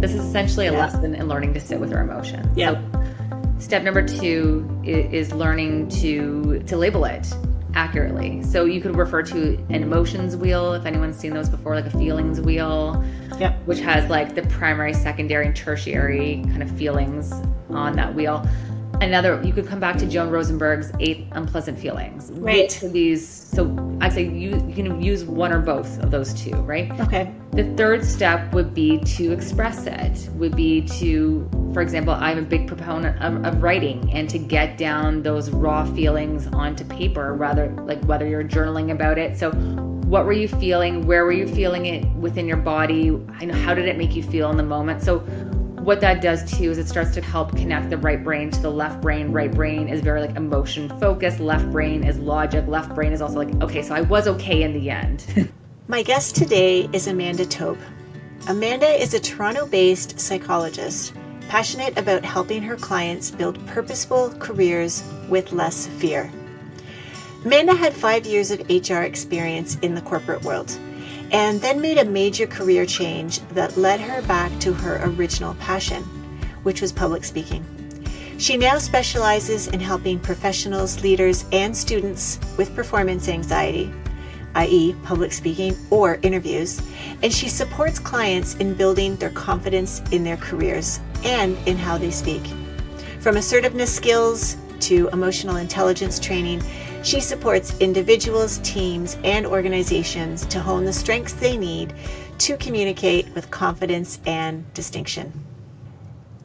This is essentially a lesson in learning to sit with our emotions. Yeah. So step number 2 is learning to label it accurately. So you could refer to an emotions wheel, if anyone's seen those before, like a feelings wheel, which has like the primary, secondary, and tertiary kind of feelings on that wheel. You could come back to Joan Rosenberg's 8 unpleasant feelings. Right. So I'd say you can use one or both of those 2, right? Okay. The third step would be to express it, would be to, for example, I'm a big proponent of writing and to get down those raw feelings onto paper, rather like whether you're journaling about it. So what were you feeling? Where were you feeling it within your body? How did it make you feel in the moment? So what that does too is it starts to help connect the right brain to the left brain. Right brain is very like emotion focused. Left brain is logic. Left brain is also like, okay, so I was okay in the end. My guest today is Amanda Tobe. Amanda is a Toronto-based psychologist, passionate about helping her clients build purposeful careers with less fear. Amanda had 5 years of HR experience in the corporate world, and then made a major career change that led her back to her original passion, which was public speaking. She now specializes in helping professionals, leaders, and students with performance anxiety, i.e. public speaking or interviews, and she supports clients in building their confidence in their careers and in how they speak. From assertiveness skills to emotional intelligence training, she supports individuals, teams, and organizations to hone the strengths they need to communicate with confidence and distinction.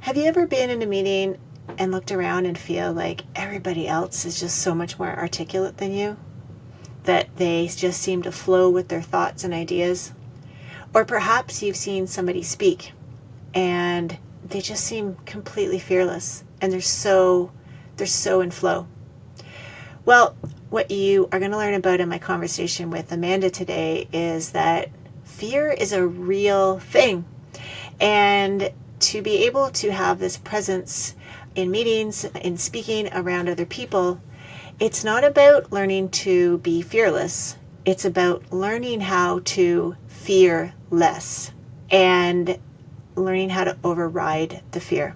Have you ever been in a meeting and looked around and feel like everybody else is just so much more articulate than you? That they just seem to flow with their thoughts and ideas? Or perhaps you've seen somebody speak and they just seem completely fearless and they're so in flow. Well, what you are going to learn about in my conversation with Amanda today is that fear is a real thing. And to be able to have this presence in meetings, in speaking around other people, it's not about learning to be fearless. It's about learning how to fear less and learning how to override the fear.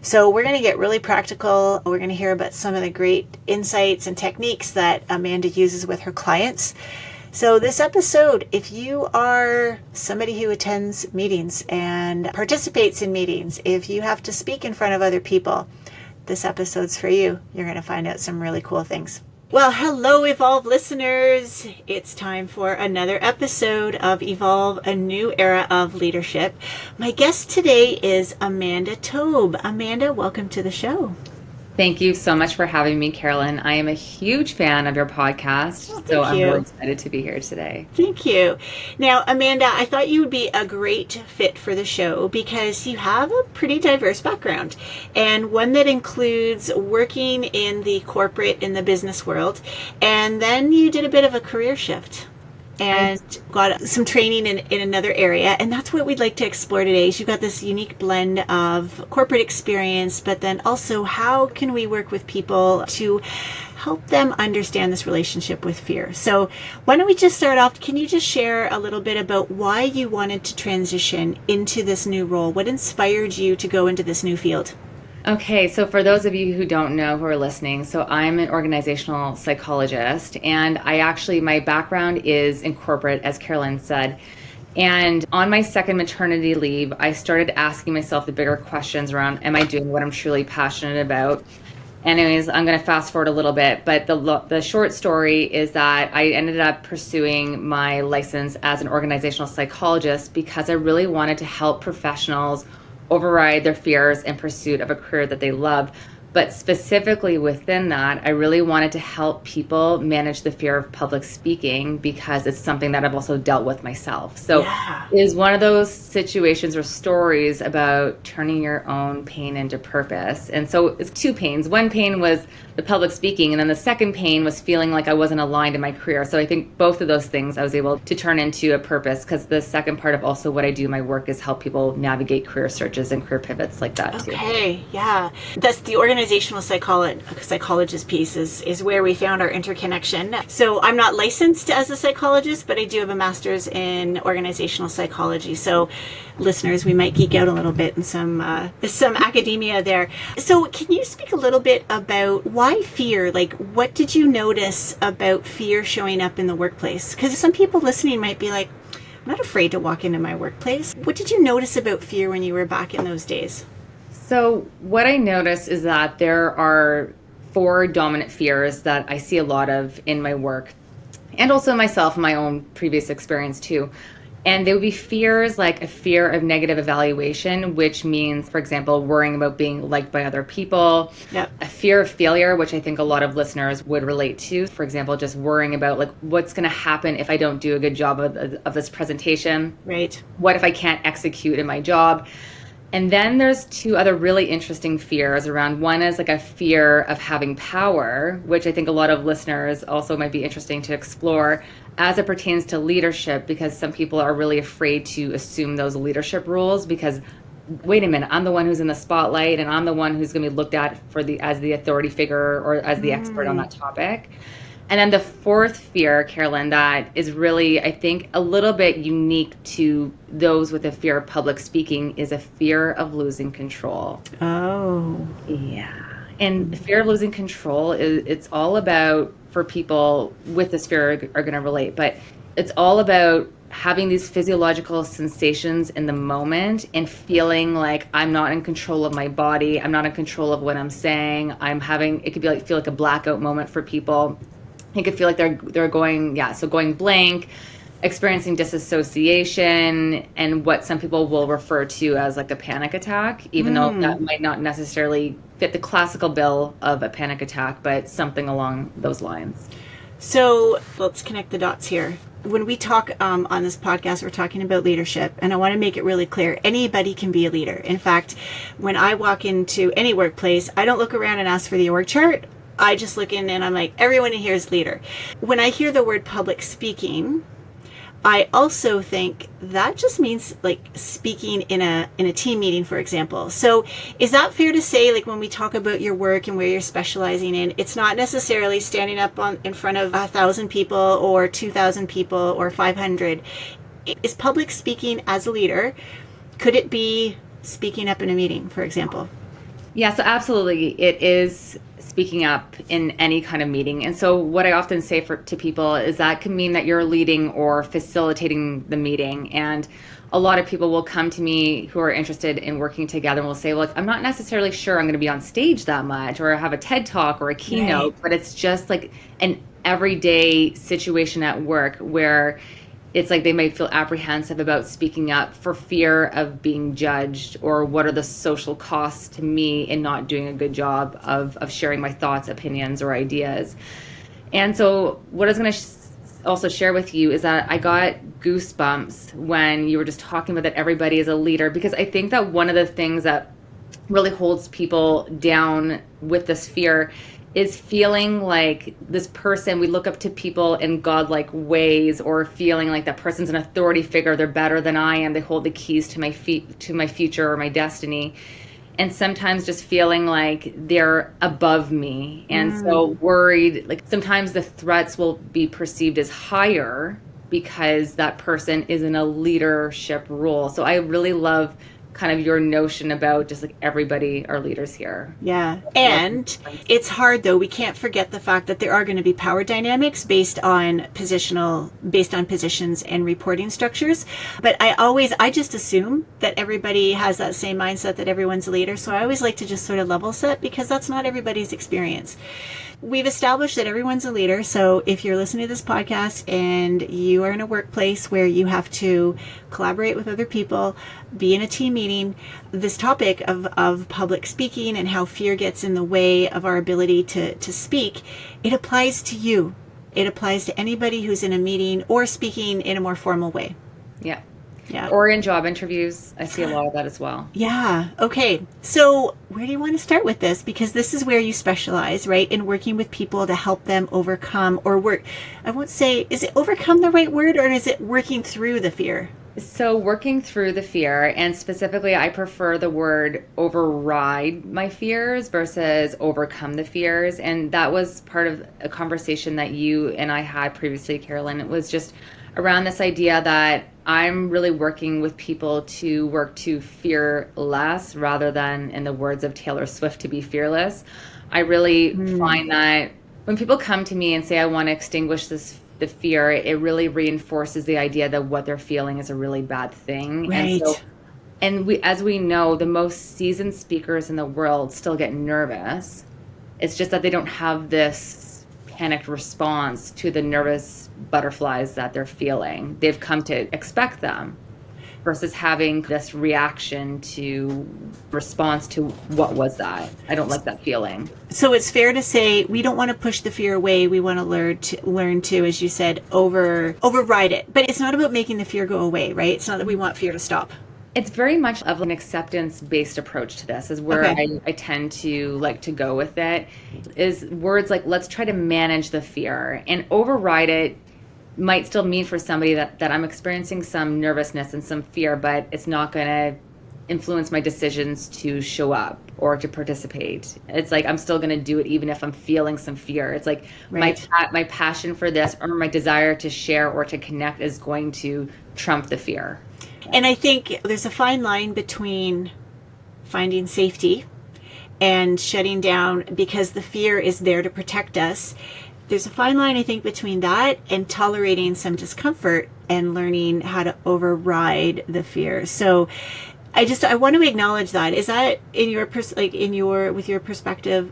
So we're going to get really practical. We're going to hear about some of the great insights and techniques that Amanda uses with her clients. So this episode, if you are somebody who attends meetings and participates in meetings, if you have to speak in front of other people, this episode's for you. You're going to find out some really cool things. Well, hello, Evolve listeners. It's time for another episode of Evolve, a new era of leadership. My guest today is Amanda Tobe. Amanda, welcome to the show. Thank you so much for having me, Carolyn. I am a huge fan of your podcast, so I'm really excited to be here today. Thank you. Now, Amanda, I thought you would be a great fit for the show because you have a pretty diverse background and one that includes working in the corporate, in the business world, and then you did a bit of a career shift and got some training in another area. And that's what we'd like to explore today. So you've got this unique blend of corporate experience, but then also how can we work with people to help them understand this relationship with fear. So why don't we just start off, can you just share a little bit about why you wanted to transition into this new role? What inspired you to go into this new field? Okay, so for those of you who don't know who are listening, so I'm an organizational psychologist, and my background is in corporate, as Carolyn said. And on my second maternity leave, I started asking myself the bigger questions around, am I doing what I'm truly passionate about? Anyways, I'm going to fast forward a little bit, but the short story is that I ended up pursuing my license as an organizational psychologist because I really wanted to help professionals override their fears in pursuit of a career that they love. But specifically within that, I really wanted to help people manage the fear of public speaking because it's something that I've also dealt with myself. So it is one of those situations or stories about turning your own pain into purpose. And so it's two pains. One pain was the public speaking, and then the second pain was feeling like I wasn't aligned in my career. So I think both of those things I was able to turn into a purpose, because the second part of also what I do, my work, is help people navigate career searches and career pivots like that too. Okay, yeah. That's the organizational organizational psychologist piece is where we found our interconnection. So I'm not licensed as a psychologist, but I do have a master's in organizational psychology. So listeners, we might geek out a little bit in some academia there. So can you speak a little bit about why fear? Like, what did you notice about fear showing up in the workplace? Because some people listening might be like, I'm not afraid to walk into my workplace. What did you notice about fear when you were back in those days? So what I noticed is that there are 4 dominant fears that I see a lot of in my work, and also myself, my own previous experience too. And they would be fears like a fear of negative evaluation, which means, for example, worrying about being liked by other people. Yep. A fear of failure, which I think a lot of listeners would relate to. For example, just worrying about like what's going to happen if I don't do a good job of this presentation. Right. What if I can't execute in my job? And then there's 2 other really interesting fears around. One is like a fear of having power, which I think a lot of listeners also might be interesting to explore as it pertains to leadership, because some people are really afraid to assume those leadership roles because, wait a minute, I'm the one who's in the spotlight and I'm the one who's going to be looked at as the authority figure or as the expert on that topic. And then the 4th fear, Carolyn, that is really, I think, a little bit unique to those with a fear of public speaking is a fear of losing control. Oh. Yeah. And the fear of losing control it's all about, for people with this fear are going to relate, but it's all about having these physiological sensations in the moment and feeling like I'm not in control of my body. I'm not in control of what I'm saying. It could be like, feel like a blackout moment for people. It could feel like they're going blank, experiencing disassociation, and what some people will refer to as like a panic attack, even though that might not necessarily fit the classical bill of a panic attack, but something along those lines. So let's connect the dots here. When we talk on this podcast, we're talking about leadership, and I want to make it really clear. Anybody can be a leader. In fact, when I walk into any workplace, I don't look around and ask for the org chart. I just look in and I'm like, everyone in here is leader. When I hear the word public speaking, I also think that just means like speaking in a team meeting, for example. So is that fair to say, like when we talk about your work and where you're specializing in, it's not necessarily standing up in front of 1,000 people or 2,000 people or 500. Is public speaking as a leader, could it be speaking up in a meeting, for example? Yeah, so absolutely. It is speaking up in any kind of meeting. And so what I often say to people is that can mean that you're leading or facilitating the meeting. And a lot of people will come to me who are interested in working together and will say, look, I'm not necessarily sure I'm going to be on stage that much or have a TED talk or a keynote, right, but it's just like an everyday situation at work where it's like they might feel apprehensive about speaking up for fear of being judged, or what are the social costs to me in not doing a good job of sharing my thoughts, opinions, or ideas. And so what I was going to also share with you is that I got goosebumps when you were just talking about that everybody is a leader, because I think that one of the things that really holds people down with this fear is feeling like this person, we look up to people in godlike ways, or feeling like that person's an authority figure, they're better than I am, they hold the keys to my future or my destiny. And sometimes just feeling like they're above me. And so worried, like sometimes the threats will be perceived as higher because that person is in a leadership role. So I really love kind of your notion about just like everybody are leaders here. Yeah. And it's hard though. We can't forget the fact that there are going to be power dynamics based on positions and reporting structures. But I just assume that everybody has that same mindset that everyone's a leader. So I always like to just sort of level set, because that's not everybody's experience. We've established that everyone's a leader. So if you're listening to this podcast and you are in a workplace where you have to collaborate with other people, be in a team meeting, this topic of public speaking and how fear gets in the way of our ability to speak, it applies to you. It applies to anybody who's in a meeting or speaking in a more formal way. Yeah. Yeah. Or in job interviews. I see a lot of that as well. Yeah. Okay. So where do you want to start with this? Because this is where you specialize, right? In working with people to help them overcome or work. I won't say, is it overcome the right word, or is it working through the fear? So, working through the fear, and specifically, I prefer the word override my fears versus overcome the fears. And that was part of a conversation that you and I had previously, Carolyn. It was just around this idea that I'm really working with people to work to fear less rather than, in the words of Taylor Swift, to be fearless. I really find that when people come to me and say, I want to extinguish the fear, it really reinforces the idea that what they're feeling is a really bad thing. Right. And we, as we know, the most seasoned speakers in the world still get nervous. It's just that they don't have this panicked response to the nervous butterflies that they're feeling. They've come to expect them versus having this reaction to response to what was that? I don't like that feeling. So it's fair to say we don't want to push the fear away. We want to learn to, as you said, override it. But it's not about making the fear go away, right? It's not that we want fear to stop. It's very much of an acceptance-based approach to this, is where Okay. I tend to like to go with it, is words like, let's try to manage the fear. And override it might still mean for somebody that I'm experiencing some nervousness and some fear, but it's not going to influence my decisions to show up or to participate. It's like I'm still going to do it even if I'm feeling some fear. It's like Right. my passion for this or my desire to share or to connect is going to trump the fear. And I think there's a fine line between finding safety and shutting down because the fear is there to protect us. There's a fine line, I think, between that and tolerating some discomfort and learning how to override the fear. So I want to acknowledge that. Is that in your with your perspective?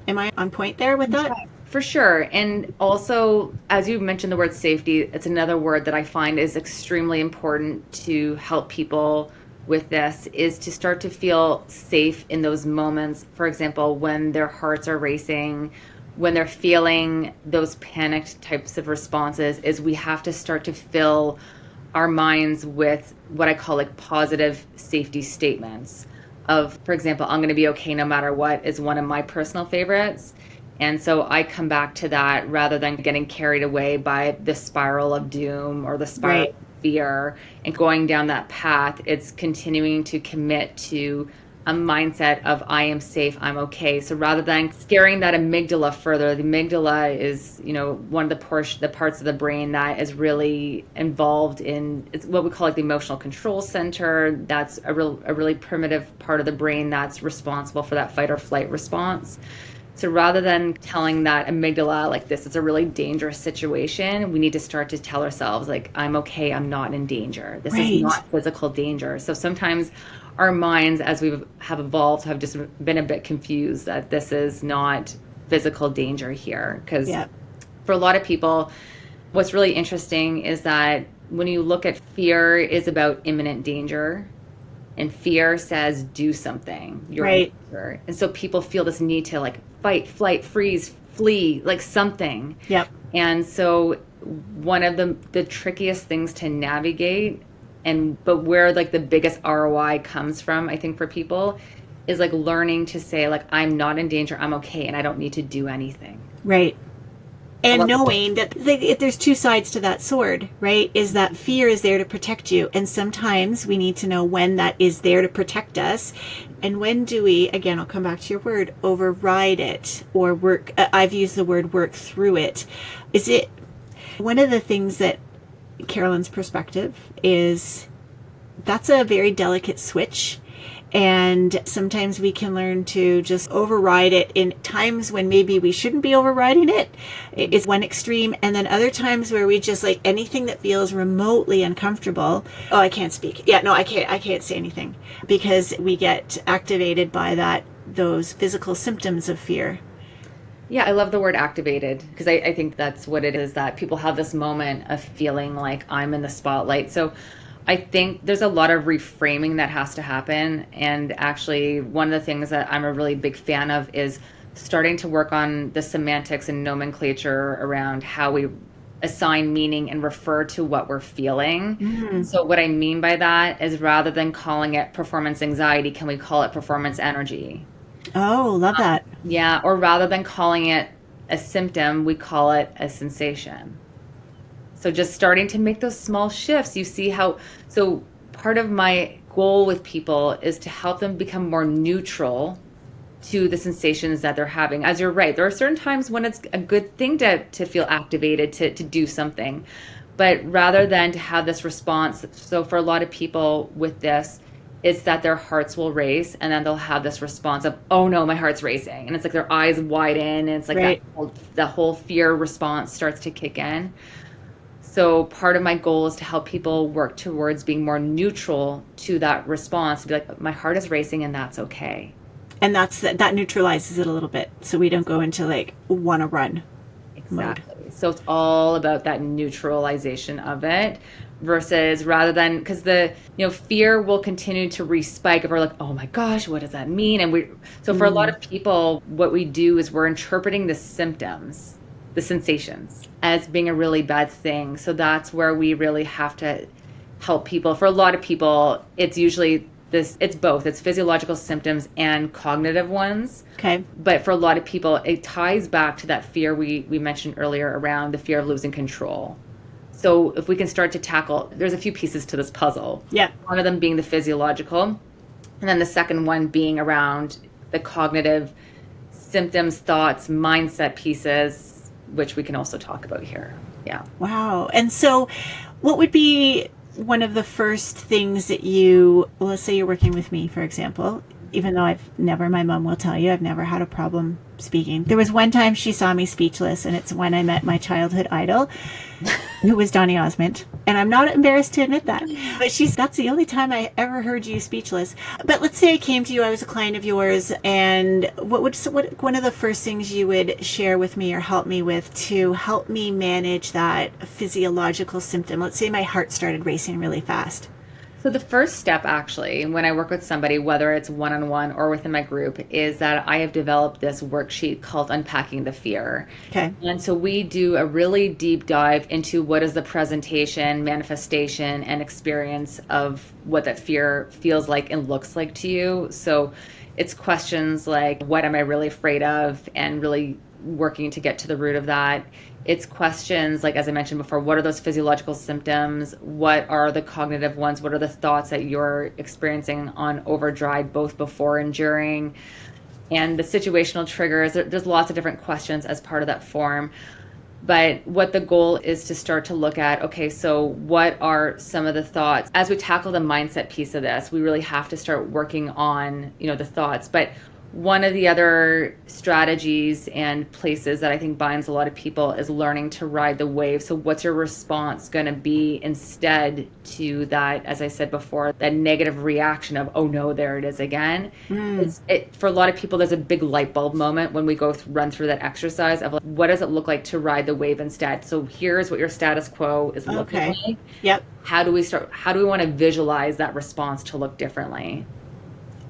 Am I on point there with that? For sure. And also, as you mentioned the word safety, it's another word that I find is extremely important to help people with this, is to start to feel safe in those moments. For example, when their hearts are racing, when they're feeling those panicked types of responses, is we have to start to fill our minds with what I call like positive safety statements of, for example, I'm going to be okay no matter what is one of my personal favorites. And so I come back to that rather than getting carried away by the spiral of doom or the spiral Right. of fear and going down that path. It's continuing to commit to a mindset of I am safe, I'm okay. So rather than scaring that amygdala further, the amygdala is, one of the parts of the brain that is really involved in, it's what we call like the emotional control center. That's a really primitive part of the brain that's responsible for that fight or flight response. So rather than telling that amygdala like this is a really dangerous situation, we need to start to tell ourselves like, I'm okay, I'm not in danger. This is Right. not physical danger. So sometimes our minds, as we have evolved, have just been a bit confused that this is not physical danger here. Because Yeah. for a lot of people, what's really interesting is that when you look at fear is about imminent danger, and fear says do something, you're in Right. danger. And so people feel this need to like fight, flight, freeze, flee, like something. Yep. And so one of the trickiest things to navigate, but where like the biggest ROI comes from, I think, for people, is like learning to say like, I'm not in danger, I'm okay, and I don't need to do anything. Right. And love that. knowing that if there's two sides to that sword, right, is that fear is there to protect you. And sometimes we need to know when that is there to protect us. And when do we, again, I'll come back to your word, override it or work. I've used the word work through it. Is it one of the things that Carolyn's perspective is that's a very delicate switch. And sometimes we can learn to just override it in times when maybe we shouldn't be overriding it. It's one extreme. And then other times where we just like anything that feels remotely uncomfortable. Oh, I can't speak. Yeah, no, I can't say anything because we get activated by those physical symptoms of fear. Yeah, I love the word activated because I think that's what it is, that people have this moment of feeling like I'm in the spotlight. So I think there's a lot of reframing that has to happen. And actually, one of the things that I'm a really big fan of is starting to work on the semantics and nomenclature around how we assign meaning and refer to what we're feeling. So what I mean by that is rather than calling it performance anxiety, can we call it performance energy? Oh, love that. Yeah, or rather than calling it a symptom, we call it a sensation. So just starting to make those small shifts, you see how, so part of my goal with people is to help them become more neutral to the sensations that they're having. As you're right, there are certain times when it's a good thing to feel activated, to do something. But rather than to have this response, so for a lot of people with this, it's that their hearts will race and then they'll have this response of, oh no, my heart's racing. And it's like their eyes widen and it's like Right. that whole fear response starts to kick in. So part of my goal is to help people work towards being more neutral to that response, to be like, my heart is racing and that's okay. And that neutralizes it a little bit, so we don't go into like wanna run mode. Exactly. So it's all about that neutralization of it versus rather than, because fear will continue to respike if we're like, oh my gosh, what does that mean? And so for a lot of people, what we do is we're interpreting the symptoms, the sensations, as being a really bad thing. So that's where we really have to help people. For a lot of people, it's usually it's both. It's physiological symptoms and cognitive ones. Okay. But for a lot of people, it ties back to that fear we mentioned earlier around the fear of losing control. So if we can start to tackle, there's a few pieces to this puzzle. Yeah. One of them being the physiological, and then the second one being around the cognitive symptoms, thoughts, mindset pieces, which we can also talk about here. Yeah. Wow. And so what would be one of the first things that let's say you're working with me, for example, even though my mom will tell you, I've never had a problem speaking. There was one time she saw me speechless, and it's when I met my childhood idol, who was Donny Osmond. And I'm not embarrassed to admit that. But that's the only time I ever heard you speechless. But let's say I came to you, I was a client of yours, and what one of the first things you would share with me or help me with to help me manage that physiological symptom? Let's say my heart started racing really fast. So the first step, actually, when I work with somebody, whether it's one-on-one or within my group, is that I have developed this worksheet called Unpacking the Fear. Okay. And so we do a really deep dive into what is the presentation, manifestation, and experience of what that fear feels like and looks like to you. So it's questions like, what am I really afraid of? And really working to get to the root of that. It's questions like, as I mentioned before, what are those physiological symptoms? What are the cognitive ones? What are the thoughts that you're experiencing on overdrive, both before and during? And the situational triggers, there's lots of different questions as part of that form. But what the goal is to start to look at, okay, so what are some of the thoughts? As we tackle the mindset piece of this, we really have to start working on, the thoughts. But one of the other strategies and places that I think binds a lot of people is learning to ride the wave. So what's your response going to be instead to that, as I said before, that negative reaction of, oh no, there it is again. For a lot of people, there's a big light bulb moment when we run through that exercise of like, what does it look like to ride the wave instead? So here's what your status quo is looking like. Yep. How do we want to visualize that response to look differently?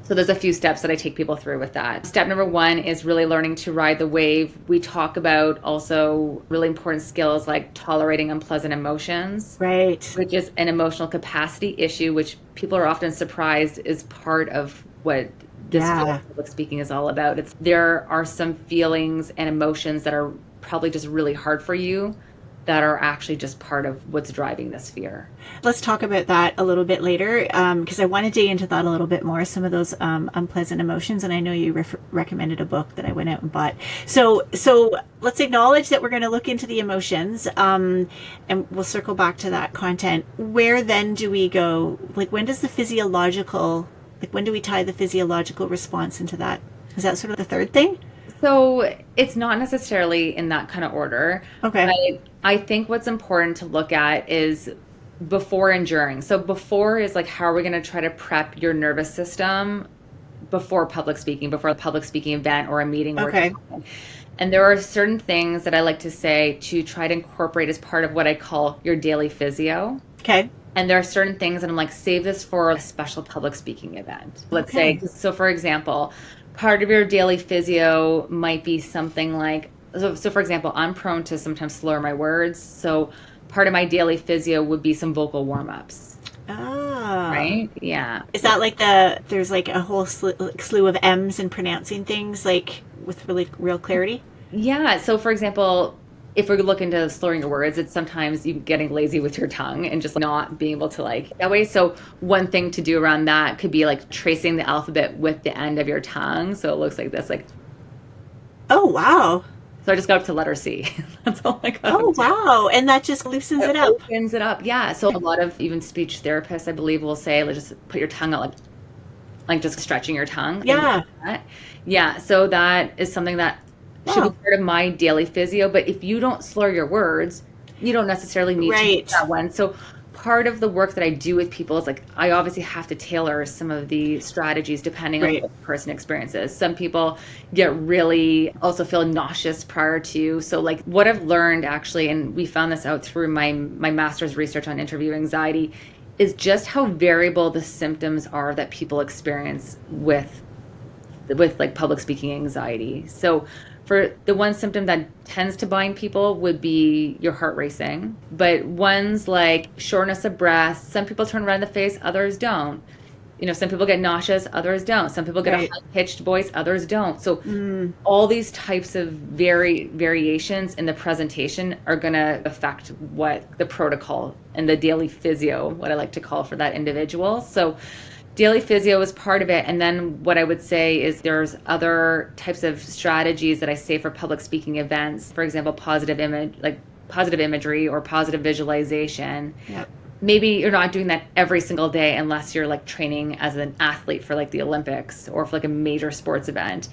So there's a few steps that I take people through with that. Step number one is really learning to ride the wave. We talk about also really important skills like tolerating unpleasant emotions, Right. which is an emotional capacity issue, which people are often surprised is part of what this public speaking is all about. There are some feelings and emotions that are probably just really hard for you that are actually just part of what's driving this fear. Let's talk about that a little bit later, because I want to dig into that a little bit more, some of those unpleasant emotions. And I know you recommended a book that I went out and bought. So let's acknowledge that we're going to look into the emotions, and we'll circle back to that content. Where then do we go? Like, when do we tie the physiological response into that? Is that sort of the third thing? So it's not necessarily in that kind of order. Okay. But I think what's important to look at is before and during. So before is like, how are we going to try to prep your nervous system before a public speaking event or a meeting? Okay. And there are certain things that I like to say to try to incorporate as part of what I call your daily physio. Okay. And there are certain things that I'm like, save this for a special public speaking event. Let's say, so for example, part of your daily physio might be something like, so for example, I'm prone to sometimes slur my words. So part of my daily physio would be some vocal warm-ups. Ah. Right? Yeah. Is that like there's like a whole slew of M's and pronouncing things like with really real clarity? Yeah. So for example, if we're looking to slurring your words, it's sometimes you getting lazy with your tongue and just not being able to like that way. So one thing to do around that could be like tracing the alphabet with the end of your tongue. So it looks like this, like, Oh, wow. so I just got up to letter C. That's all I got Oh, up to. wow. And that just loosens it It up. opens it up. Yeah. So a lot of even speech therapists, I believe, will say, like, just put your tongue out, like just stretching your tongue. Things Yeah. like that. Yeah. So that is something that should be Wow. part of my daily physio. But if you don't slur your words, you don't necessarily need to do Right. that one. So part of the work that I do with people is like I obviously have to tailor some of the strategies depending on Right. what the person experiences. Some people get really also feel nauseous prior to. So like what I've learned actually, and we found this out through my master's research on interview anxiety, is just how variable the symptoms are that people experience with like public speaking anxiety. So for the one symptom that tends to bind people would be your heart racing, but ones like shortness of breath, some people turn red in the face, others don't. You know, some people get nauseous, others don't. Some people get a Right. high pitched voice, others don't. So Mm. all these types of variations in the presentation are going to affect what the protocol and the daily physio, what I like to call for that individual. So daily physio is part of it. And then what I would say is there's other types of strategies that I say for public speaking events. For example, positive imagery or positive visualization. Yep. Maybe you're not doing that every single day unless you're like training as an athlete for like the Olympics or for like a major sports event.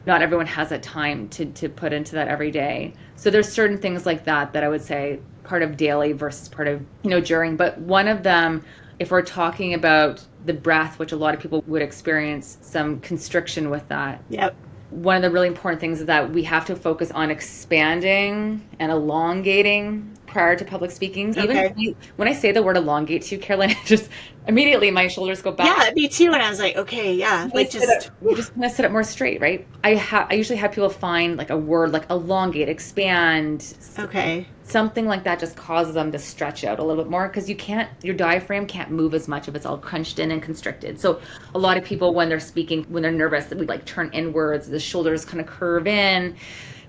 Not everyone has that time to put into that every day. So there's certain things like that I would say part of daily versus part of, during. But one of them, if we're talking about the breath, which a lot of people would experience some constriction with that, Yep. one of the really important things is that we have to focus on expanding and elongating prior to public speaking. Even Okay. when I say the word elongate to you, Carolyn, just immediately my shoulders go back. Yeah, me too. And I was like, okay, yeah, like just, You just want to sit up more straight, right? I usually have people find like a word like elongate, expand, okay. something like that just causes them to stretch out a little bit more because your diaphragm can't move as much if it's all crunched in and constricted. So a lot of people when they're speaking, when they're nervous, we like turn inwards, the shoulders kind of curve in,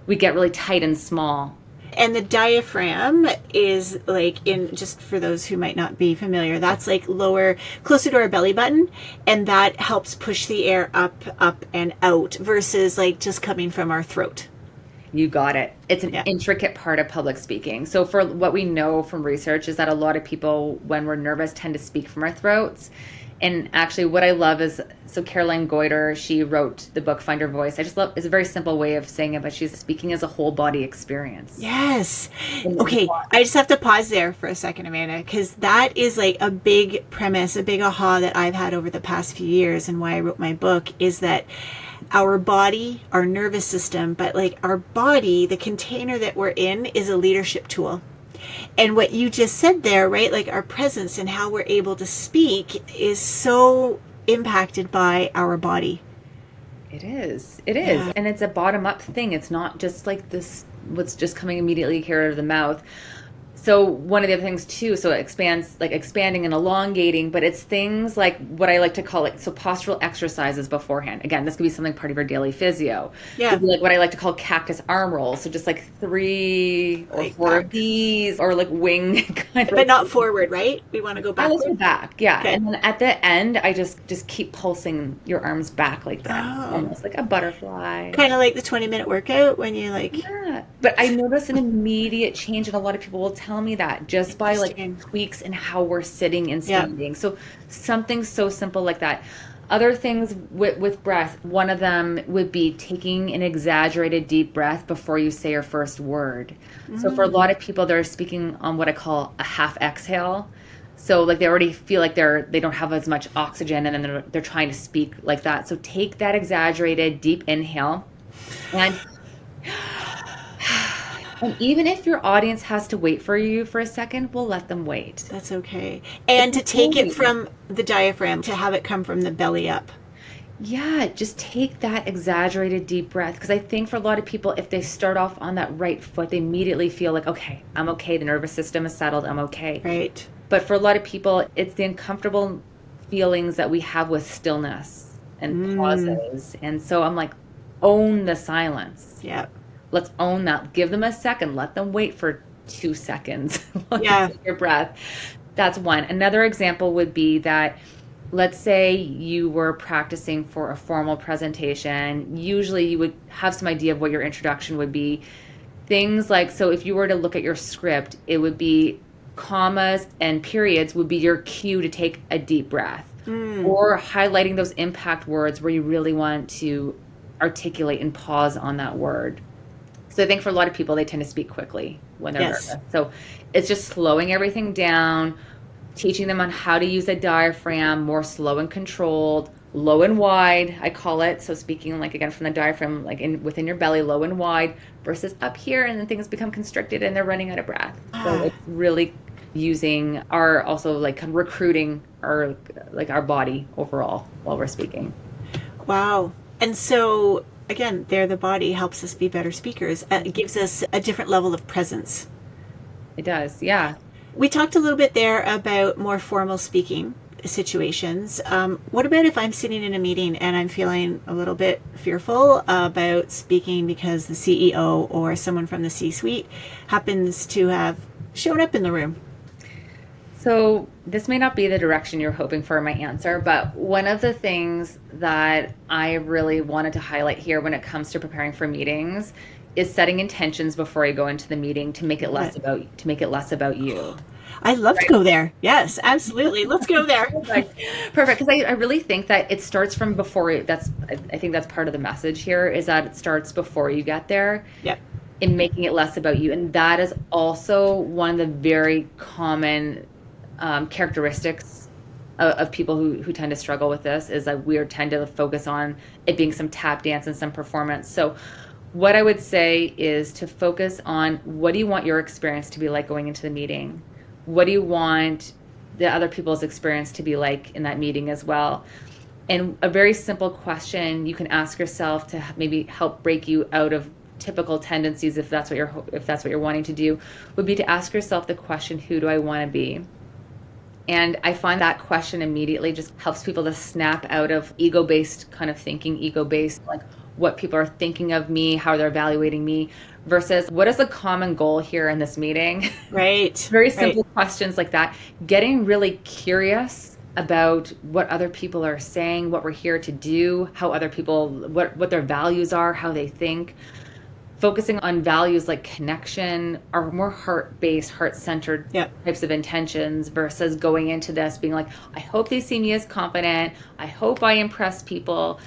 we get really tight and small. And the diaphragm is like in, just for those who might not be familiar, that's like lower, closer to our belly button. And that helps push the air up, and out versus like just coming from our throat. You got it. It's an Yeah. intricate part of public speaking. So for what we know from research is that a lot of people, when we're nervous, tend to speak from our throats. And actually what I love is, so Caroline Goiter, she wrote the book, Find Your Voice. I just love, it's a very simple way of saying it, but she's speaking as a whole body experience. Yes. Okay. I just have to pause there for a second, Amanda, because that is like a big premise, a big aha that I've had over the past few years, and why I wrote my book is that our body, our nervous system, but like our body, the container that we're in, is a leadership tool. And what you just said there, right? Like our presence and how we're able to speak is so impacted by our body. It is. It is. Yeah. And it's a bottom up thing. It's not just like this, what's just coming immediately here out of the mouth. So one of the other things too, so it expands, like expanding and elongating, but it's things like what I like to call it, so postural exercises beforehand. Again, this could be something part of your daily physio. Yeah. Could be like what I like to call cactus arm rolls. So just like 3 or Like 4 of back. these, or like wing kind of. But not forward, right? We want to go I backward. look back, yeah. Okay. And then at the end, I just keep pulsing your arms back like that, Oh. almost like a butterfly. Kind of like the 20-minute workout when you like. Yeah, but I notice an immediate change, and a lot of people will tell me that just by like Interesting. tweaks in how we're sitting and Yeah. standing. So something so simple like that. Other things with breath, one of them would be taking an exaggerated deep breath before you say your first word. So for a lot of people, they're speaking on what I call a half exhale. So like they already feel like they don't have as much oxygen, and then they're trying to speak like that. So take that exaggerated deep inhale, and even if your audience has to wait for you for a second, we'll let them wait. That's okay. And to take it from the diaphragm, to have it come from the belly up. Yeah, just take that exaggerated deep breath. Because I think for a lot of people, if they start off on that right foot, they immediately feel like, okay, I'm okay. The nervous system is settled. I'm okay. Right. But for a lot of people, it's the uncomfortable feelings that we have with stillness and pauses. And so I'm like, own the silence. Yeah. let's own that. Give them a second. Let them wait for 2 seconds while you Yeah. take your breath. That's one. Another example would be that, let's say you were practicing for a formal presentation. Usually you would have some idea of what your introduction would be. Things like, so if you were to look at your script, it would be commas and periods would be your cue to take a deep breath, or highlighting those impact words where you really want to articulate and pause on that word. So I think for a lot of people, they tend to speak quickly when they're Yes. nervous. So it's just slowing everything down, teaching them on how to use a diaphragm, more slow and controlled, low and wide, I call it. So speaking like again from the diaphragm, like within your belly, low and wide versus up here, and then things become constricted and they're running out of breath. So Ah, it's really using our, also like recruiting our, like our body overall while we're speaking. wow. And so, again, there the body helps us be better speakers. It gives us a different level of presence. It does, yeah. We talked a little bit there about more formal speaking situations. What about if I'm sitting in a meeting and I'm feeling a little bit fearful about speaking because the CEO or someone from the C-suite happens to have shown up in the room? So this may not be the direction you're hoping for in my answer, but one of the things that I really wanted to highlight here when it comes to preparing for meetings is setting intentions before you go into the meeting to make it less about you. I love to go there. Yes, absolutely. Let's go there. Perfect. Because I really think that it starts from before. I think that's part of the message here, is that it starts before you get there, Yep. in making it less about you. And that is also one of the very common characteristics of people who tend to struggle with this, is that we tend to focus on it being some tap dance and some performance. So what I would say is to focus on, what do you want your experience to be like going into the meeting? What do you want the other people's experience to be like in that meeting as well? And a very simple question you can ask yourself to maybe help break you out of typical tendencies, if that's what you're wanting to do, would be to ask yourself the question, who do I want to be? And I find that question immediately just helps people to snap out of ego-based kind of thinking, ego-based, like what people are thinking of me, how they're evaluating me, versus what is the common goal here in this meeting? Right. Very Right. simple questions like that. Getting really curious about what other people are saying, what we're here to do, how other people, what their values are, how they think. Focusing on values like connection, are more heart-based, heart-centered Yep. types of intentions, versus going into this being like, I hope they see me as confident, I hope I impress people.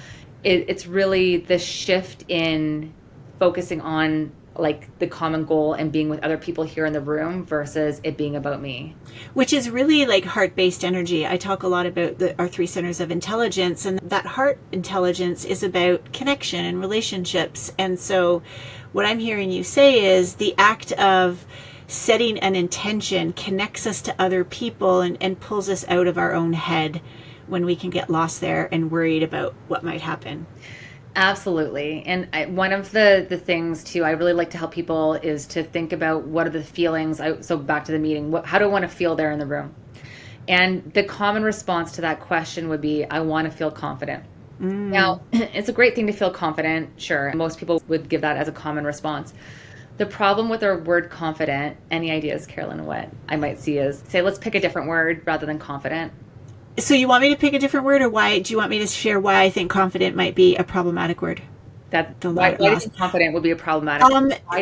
It's really the shift in focusing on like the common goal and being with other people here in the room versus it being about me. Which is really like heart-based energy. I talk a lot about our three centers of intelligence, and that heart intelligence is about connection and relationships. And so what I'm hearing you say is the act of setting an intention connects us to other people and pulls us out of our own head when we can get lost there and worried about what might happen. Absolutely. And one of the things too, I really like to help people is to think about what are the feelings. So back to the meeting, how do I want to feel there in the room? And the common response to that question would be, I want to feel confident. Now, it's a great thing to feel confident, sure. Most people would give that as a common response. The problem with our word confident, any ideas, Carolyn, what I might see is, say, let's pick a different word rather than confident. So you want me to pick a different word, or why do you want me to share why I think confident might be a problematic word? Why do you think confident would be a problematic?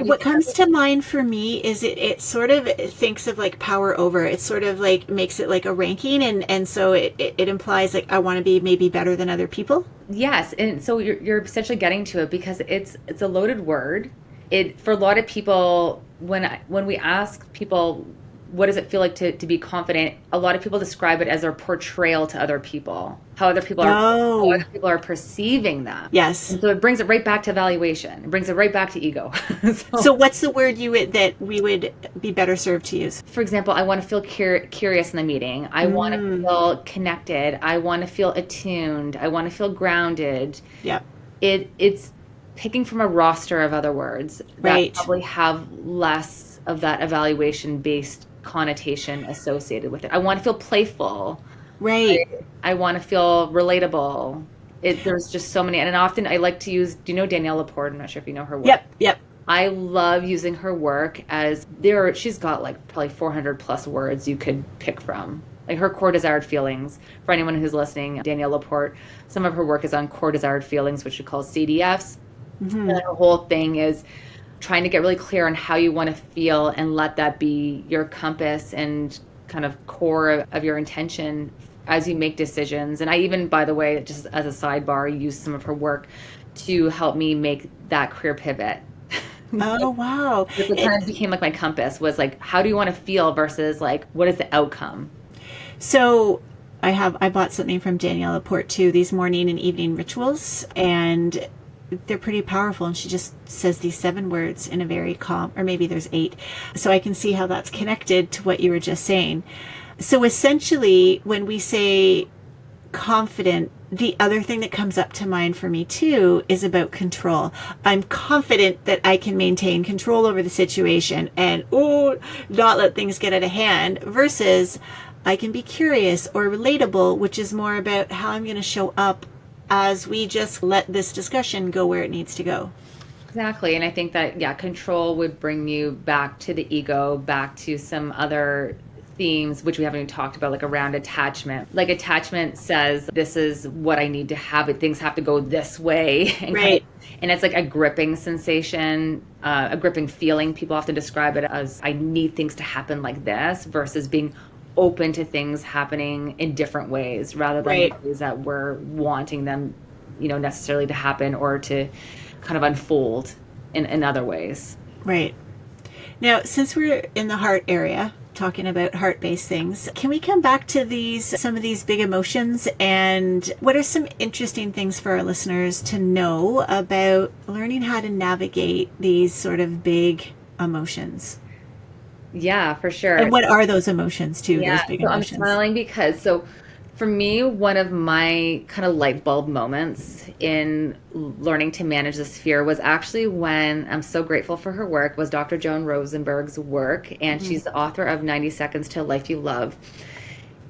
What comes to mind for me is it sort of thinks of like power over. It sort of like makes it like a ranking, and so it implies like I want to be maybe better than other people. Yes, and so you're essentially getting to it because it's a loaded word. It, for a lot of people, when we ask people, what does it feel like to be confident? A lot of people describe it as their portrayal to other people, how other people are perceiving them. Yes. And so it brings it right back to evaluation. It brings it right back to ego. So what's the word that we would be better served to use? For example, I want to feel curious in the meeting. I want to feel connected. I want to feel attuned. I want to feel grounded. Yep. It's picking from a roster of other words that probably have less of that evaluation-based connotation associated with it. I want to feel playful. Right. I want to feel relatable. There's just so many. And often I like to use, do you know Danielle Laporte? I'm not sure if you know her work. Yep. I love using her work she's got like probably 400 plus words you could pick from. Like her core desired feelings. For anyone who's listening, Danielle Laporte, some of her work is on core desired feelings, which she calls CDFs. Mm-hmm. And her whole thing is trying to get really clear on how you want to feel and let that be your compass and kind of core of your intention as you make decisions. And I even, by the way, just as a sidebar, use some of her work to help me make that career pivot. Oh, wow. It kind of became like my compass was like, how do you want to feel versus like, what is the outcome? So I bought something from Danielle Laporte too, these morning and evening rituals, and they're pretty powerful. And she just says these 7 words in a very calm, or maybe there's 8. So I can see how that's connected to what you were just saying. So essentially, when we say confident, the other thing that comes up to mind for me too is about control. I'm confident that I can maintain control over the situation and not let things get out of hand, versus I can be curious or relatable, which is more about how I'm going to show up as we just let this discussion go where it needs to go. Exactly. And I think that, yeah, control would bring you back to the ego, back to some other themes, which we haven't even talked about, like around attachment. Like attachment says, this is what I need to have it. Things have to go this way. And right. And it's like a gripping sensation, a gripping feeling. People often describe it as, I need things to happen like this, versus being open to things happening in different ways rather than right. ways that we're wanting them, necessarily to happen or to kind of unfold in other ways. Right. Now, since we're in the heart area, talking about heart-based things, can we come back to some of these big emotions, and what are some interesting things for our listeners to know about learning how to navigate these sort of big emotions? Yeah, for sure. And what are those emotions too? Yeah, those big so emotions. I'm smiling because for me, one of my kind of light bulb moments in learning to manage this fear was actually when I'm so grateful for her work, was Dr. Joan Rosenberg's work. And she's the author of 90 Seconds to a Life You Love.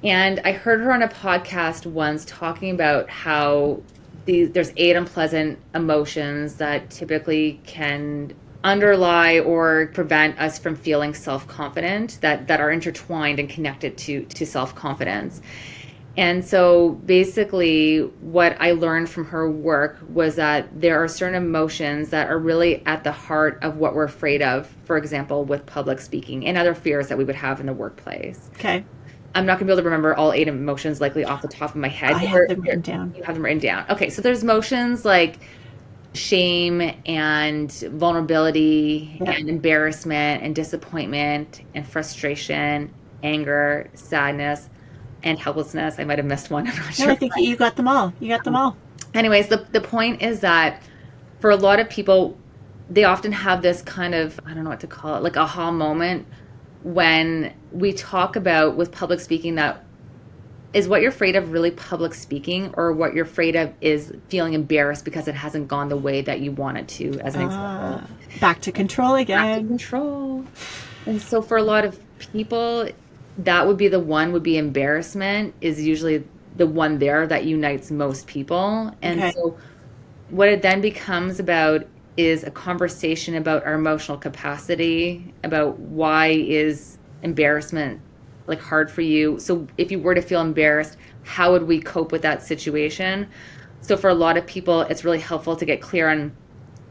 And I heard her on a podcast once talking about how there's 8 unpleasant emotions that typically can underlie or prevent us from feeling self-confident, that are intertwined and connected to self-confidence. And so basically what I learned from her work was that there are certain emotions that are really at the heart of what we're afraid of, for example, with public speaking and other fears that we would have in the workplace. Okay. I'm not going to be able to remember all 8 emotions likely off the top of my head. I have them written down. You have them written down. Okay, so there's emotions like shame and vulnerability and embarrassment and disappointment and frustration, anger, sadness, and helplessness. I might have missed one. I'm not sure. No, I think you got them all. Anyways, the point is that for a lot of people, they often have this kind of, I don't know what to call it, like aha moment when we talk about with public speaking, that is what you're afraid of really public speaking, or what you're afraid of is feeling embarrassed because it hasn't gone the way that you want it to, as an example. Back to control again. Back to control. And so for a lot of people, that would be embarrassment is usually the one there that unites most people. And so what it then becomes about is a conversation about our emotional capacity, about why is embarrassment like hard for you. So if you were to feel embarrassed, how would we cope with that situation? So for a lot of people, it's really helpful to get clear on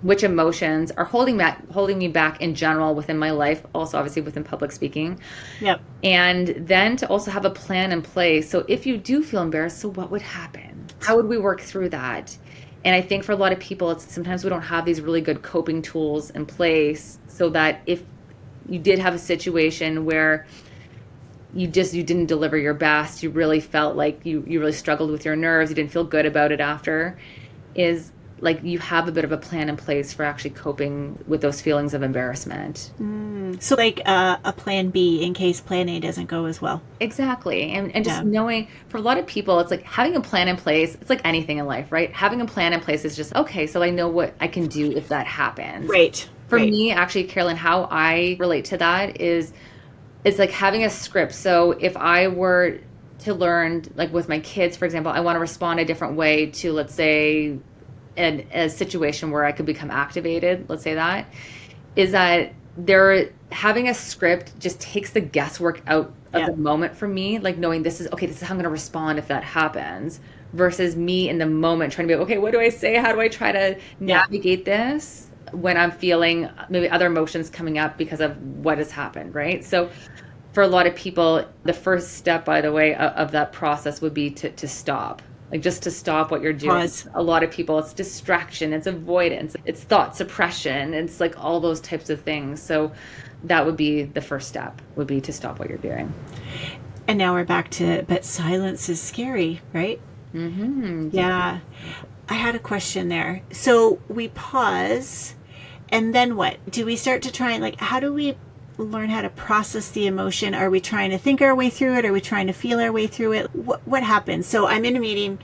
which emotions are holding me back in general within my life, also obviously within public speaking. Yep. And then to also have a plan in place. So if you do feel embarrassed, so what would happen? How would we work through that? And I think for a lot of people, it's sometimes we don't have these really good coping tools in place, so that if you did have a situation where you didn't deliver your best, you really felt like you really struggled with your nerves, you didn't feel good about it after, is like you have a bit of a plan in place for actually coping with those feelings of embarrassment. So like a plan B in case plan A doesn't go as well. Exactly. And just knowing, for a lot of people, it's like having a plan in place. It's like anything in life, right? Having a plan in place is just, okay, so I know what I can do if that happens. Right. For me, actually, Carolyn, how I relate to that is it's like having a script. So if I were to learn, like with my kids, for example, I want to respond a different way to, let's say, a situation where I could become activated, let's say that, is that they're having a script just takes the guesswork out of Yeah. the moment for me, like knowing this is okay, this is how I'm going to respond if that happens, versus me in the moment trying to be, okay, what do I say? How do I try to Yeah. navigate this when I'm feeling maybe other emotions coming up because of what has happened, right? So for a lot of people, the first step, by the way, of that process would be to stop. Like just to stop what you're doing. Pause. A lot of people, it's distraction, it's avoidance, it's thought suppression, it's like all those types of things. So that would be the first step, would be to stop what you're doing. And now we're back to, but silence is scary, right? Mm-hmm. Yeah. I had a question there. So we pause, and then what? Do we start to try and, like, how do we learn how to process the emotion? Are we trying to think our way through it? Are we trying to feel our way through it? What happens? So I'm in a meeting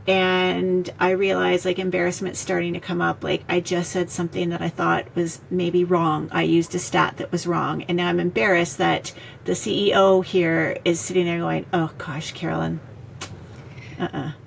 and I realize like embarrassment's starting to come up. Like I just said something that I thought was maybe wrong. I used a stat that was wrong. And now I'm embarrassed that the CEO here is sitting there going, oh gosh, Carolyn.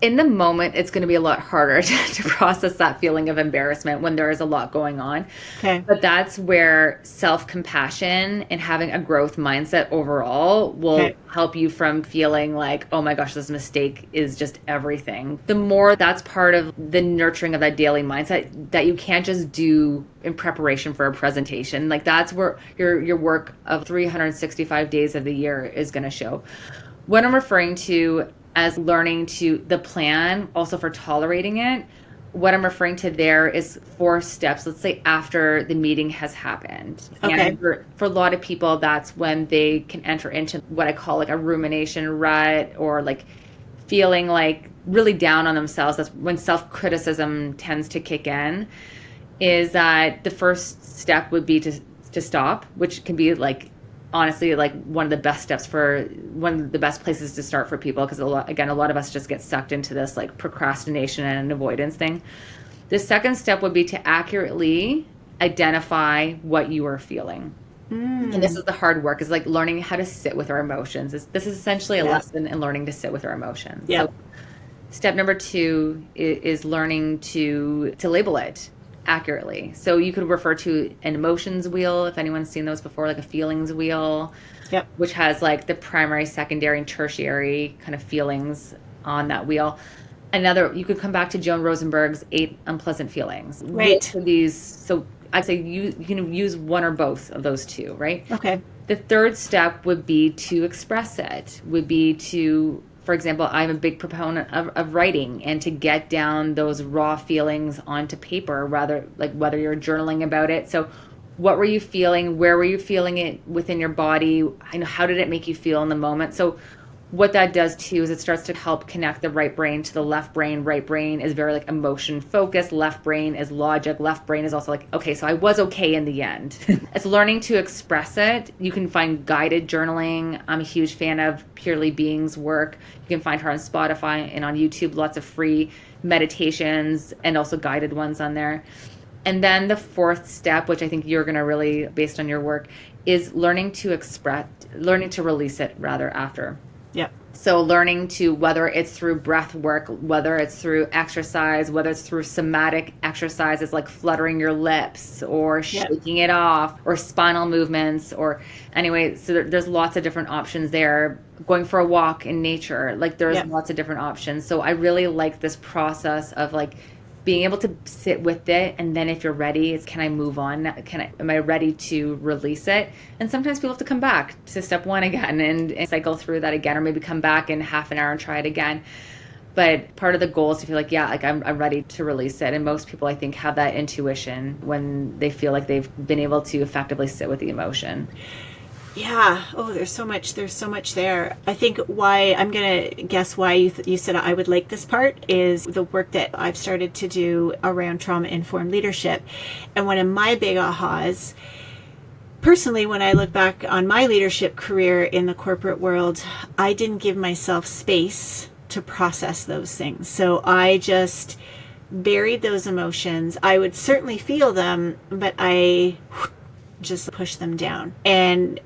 In the moment, it's going to be a lot harder to process that feeling of embarrassment when there is a lot going on. Okay. But that's where self-compassion and having a growth mindset overall will help you from feeling like, oh my gosh, this mistake is just everything. The more that's part of the nurturing of that daily mindset that you can't just do in preparation for a presentation. Like that's where your work of 365 days of the year is going to show. What I'm referring to as learning to the plan, also for tolerating it, what I'm referring to there is 4 steps, let's say after the meeting has happened. Okay. And for a lot of people, that's when they can enter into what I call like a rumination rut, or like feeling like really down on themselves. That's when self-criticism tends to kick in, is that the first step would be to stop, which can be like, honestly, like one of the best places to start for people, because a lot of us just get sucked into this like procrastination and avoidance thing. The second step would be to accurately identify what you are feeling. And this is the hard work, is like learning how to sit with our emotions. This is essentially a lesson in learning to sit with our emotions. Yeah. So step number 2 is learning to label it accurately. So you could refer to an emotions wheel, if anyone's seen those before, like a feelings wheel, which has like the primary, secondary, and tertiary kind of feelings on that wheel. You could come back to Joan Rosenberg's 8 unpleasant feelings. Right. So I'd say you can use one or both of those 2, right? Okay. The third step would be to express it, would be to, for example, I'm a big proponent of writing, and to get down those raw feelings onto paper, rather like whether you're journaling about it. So what were you feeling? Where were you feeling it within your body? How did it make you feel in the moment? So what that does too is it starts to help connect the right brain to the left brain. Right brain is very like emotion focused. Left brain is logic. Left brain is also like, okay, so I was okay in the end. It's learning to express it. You can find guided journaling. I'm a huge fan of Purely Being's work. You can find her on Spotify and on YouTube, lots of free meditations and also guided ones on there. And then the fourth step, which I think you're going to really, based on your work, is learning to release it rather after. Yep. So learning to, whether it's through breath work, whether it's through exercise, whether it's through somatic exercises like fluttering your lips or shaking it off, or spinal movements, or anyway, so there's lots of different options there. Going for a walk in nature, like there's lots of different options. So I really like this process of like being able to sit with it, and then if you're ready, it's, can I move on? Am I ready to release it? And sometimes people have to come back to step 1 again and cycle through that again, or maybe come back in half an hour and try it again. But part of the goal is to feel like, I'm ready to release it. And most people, I think, have that intuition when they feel like they've been able to effectively sit with the emotion. Yeah. Oh, there's so much there. I think why I'm going to guess why you said I would like this part is the work that I've started to do around trauma-informed leadership. And one of my big ahas, personally, when I look back on my leadership career in the corporate world, I didn't give myself space to process those things. So I just buried those emotions. I would certainly feel them, but I just pushed them down. And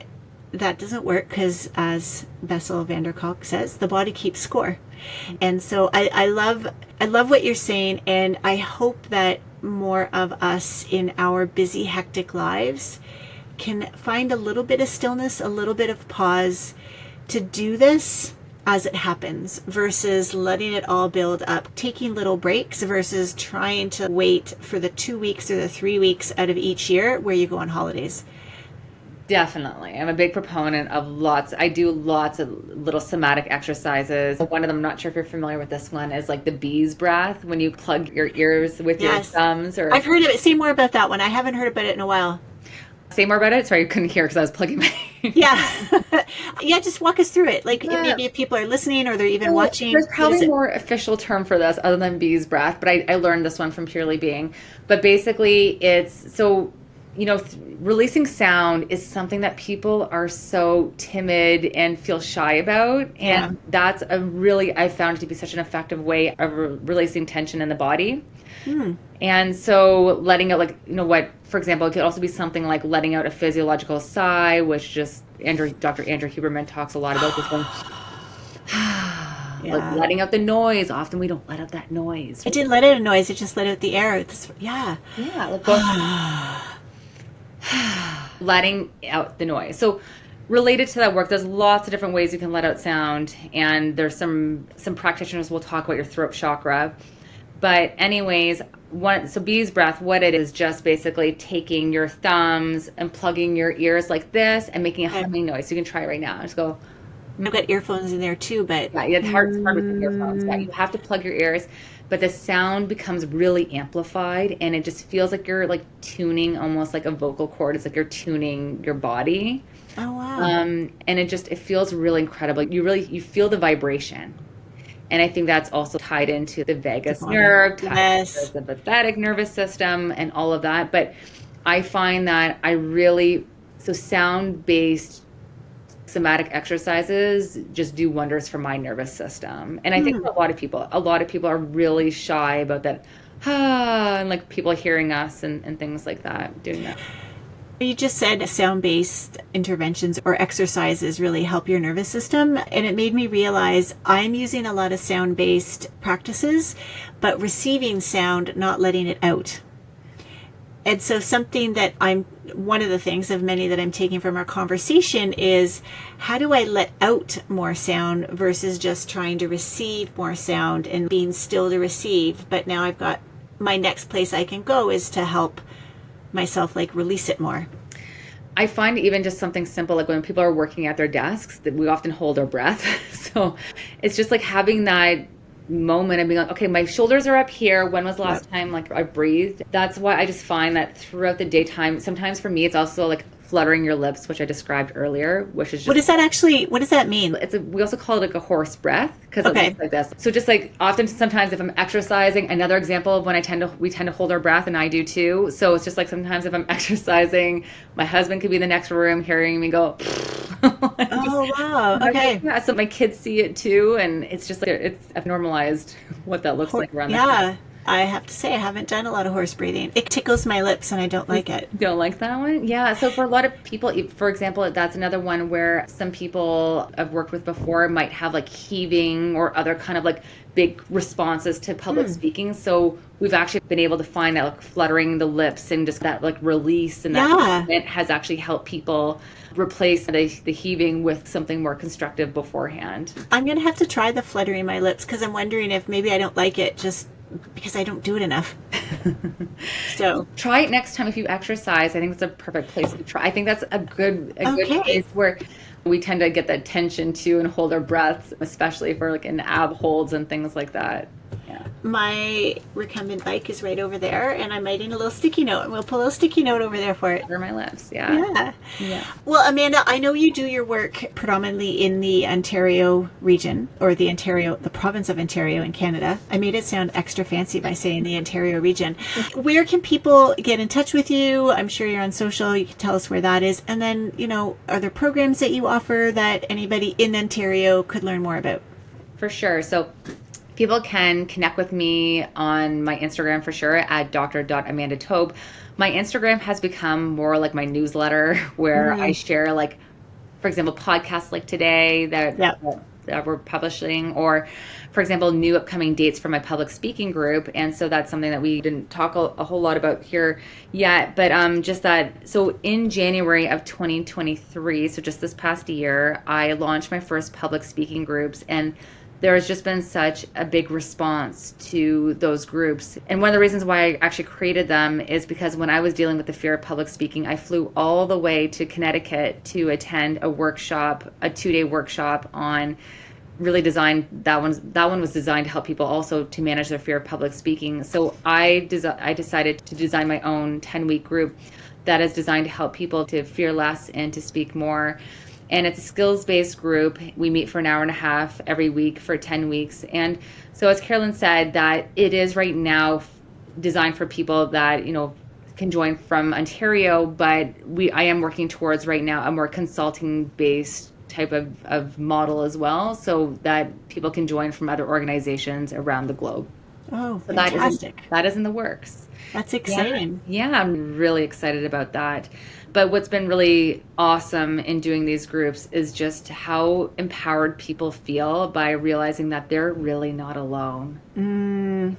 that doesn't work, because as Bessel van der Kolk says, the body keeps score. And so I love what you're saying, and I hope that more of us in our busy, hectic lives can find a little bit of stillness, a little bit of pause to do this as it happens versus letting it all build up, taking little breaks versus trying to wait for the 2 weeks or the 3 weeks out of each year where you go on holidays. Definitely. I'm a big proponent of I do lots of little somatic exercises. One of them, I'm not sure if you're familiar with this one, is like the bee's breath, when you plug your ears with your thumbs. Or I've heard of it. Say more about that one. I haven't heard about it in a while. Say more about it? Sorry, you couldn't hear because I was plugging my Yeah. Yeah, just walk us through it. Like maybe if people are listening or they're even watching. There's probably a more official term for this other than bee's breath, but I learned this one from Purely Being. But basically it's so, releasing sound is something that people are so timid and feel shy about. And that's I found it to be such an effective way of releasing tension in the body. And so letting out, for example, it could also be something like letting out a physiological sigh, which just Dr. Andrew Huberman talks a lot about this one. Like letting out the noise. Often we don't let out that noise. I didn't let out a noise. I just let out the air. Letting out the noise. So related to that work, there's lots of different ways you can let out sound. And there's some practitioners will talk about your throat chakra. But anyways, so bee's breath, what it is, just basically taking your thumbs and plugging your ears like this and making a humming noise. So you can try it right now. Just go. I've got earphones in there too, but yeah, it's hard with the earphones. Yeah, you have to plug your ears, but the sound becomes really amplified, and it just feels like you're like tuning, almost like a vocal cord. It's like you're tuning your body. Oh wow! And it feels really incredible. You feel the vibration. And I think that's also tied into the vagus nerve, tied into the sympathetic nervous system and all of that. But I find that sound-based somatic exercises just do wonders for my nervous system. And I think for a lot of people are really shy about that, and like people hearing us and things like that, doing that. You just said sound-based interventions or exercises really help your nervous system. And it made me realize I'm using a lot of sound-based practices, but receiving sound, not letting it out. And so one of the things of many that I'm taking from our conversation is, how do I let out more sound versus just trying to receive more sound and being still to receive? But now I've got my next place I can go is to help myself release it more. I find even just something simple, like when people are working at their desks, that we often hold our breath. So it's just like having that moment of being like, okay, my shoulders are up here. When was the last time I breathed? That's why I just find that throughout the daytime, sometimes for me, it's also like fluttering your lips, which I described earlier, which is just... What does that mean? We also call it like a horse breath, because it looks like this. So just like sometimes if I'm exercising, another example of when we tend to hold our breath, and I do too. So it's just like sometimes if I'm exercising, my husband could be in the next room hearing me go... Oh, wow. Okay. Yeah, so my kids see it too, and it's just like I've normalized what that looks like around the house. I have to say I haven't done a lot of horse breathing. It tickles my lips and I don't like it. Don't like that one? Yeah. So for a lot of people, for example, that's another one where some people I've worked with before might have like heaving or other kind of like big responses to public speaking. So we've actually been able to find that like fluttering the lips and just that like release and that movement has actually helped people replace the heaving with something more constructive beforehand. I'm going to have to try the fluttering my lips, because I'm wondering if maybe I don't like it just because I don't do it enough. So try it next time if you exercise. I think it's a perfect place to try. I think that's a good place where we tend to get that tension too and hold our breaths, especially for like in ab holds and things like that. Yeah. My recumbent bike is right over there, and I'm writing a little sticky note, and we'll put a little sticky note over there for it. Over my lips, yeah. Well, Amanda, I know you do your work predominantly in the Ontario region, or the province of Ontario in Canada. I made it sound extra fancy by saying the Ontario region. Where can people get in touch with you? I'm sure you're on social. You can tell us where that is. And then, are there programs that you offer that anybody in Ontario could learn more about? For sure. So people can connect with me on my Instagram for sure at dr.Amanda Tobe. My Instagram has become more like my newsletter where I share, like, for example, podcasts like today that that we're publishing, or for example, new upcoming dates for my public speaking group. And so that's something that we didn't talk a whole lot about here yet, but just that, so in January of 2023, so just this past year, I launched my first public speaking groups, and there has just been such a big response to those groups. And one of the reasons why I actually created them is because when I was dealing with the fear of public speaking, I flew all the way to Connecticut to attend a workshop, a 2-day workshop on really designed, that one was designed to help people also to manage their fear of public speaking. So I decided to design my own 10-week group that is designed to help people to fear less and to speak more. And it's a skills-based group. We meet for an hour and a half every week for 10 weeks. And so as Carolyn said, that it is right now designed for people that, can join from Ontario, but I am working towards right now a more consulting-based type of model as well, so that people can join from other organizations around the globe. Oh, so fantastic. That is in the works. That's exciting. Yeah, I'm really excited about that. But what's been really awesome in doing these groups is just how empowered people feel by realizing that they're really not alone.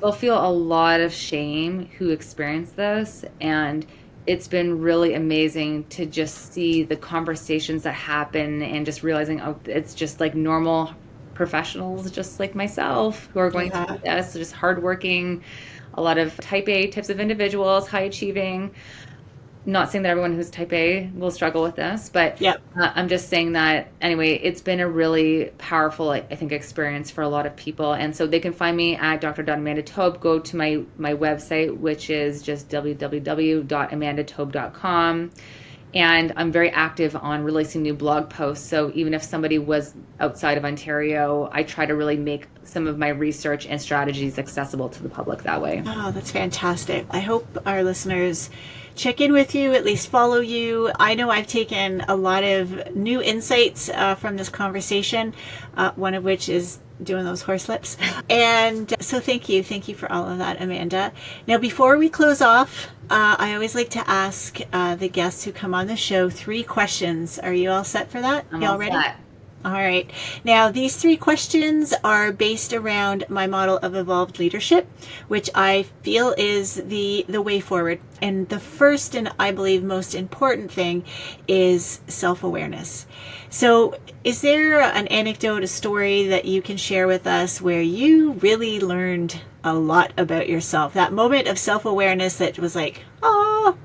They'll feel a lot of shame who experience this, and it's been really amazing to just see the conversations that happen and just realizing, it's just like normal professionals just like myself who are going through this, just hardworking, a lot of type A types of individuals, high achieving. Not saying that everyone who's type A will struggle with this, but I'm just saying that anyway, it's been a really powerful, I think, experience for a lot of people. And so they can find me at Dr. Tobe. Go to my website, which is just www.amandatobe.com. And I'm very active on releasing new blog posts. So even if somebody was outside of Ontario, I try to really make some of my research and strategies accessible to the public that way. Oh, that's fantastic. I hope our listeners check in with you, at least follow you. I know I've taken a lot of new insights from this conversation, one of which is doing those horse lips. And so thank you for all of that, Amanda. Now, before we close off, I always like to ask the guests who come on the show 3 questions. Are you all set for that? I'm all ready? All right. Now, these 3 questions are based around my model of evolved leadership, which I feel is the way forward. And the first, and I believe most important thing, is self-awareness. So is there an anecdote, a story that you can share with us where you really learned a lot about yourself? That moment of self-awareness that was like, oh.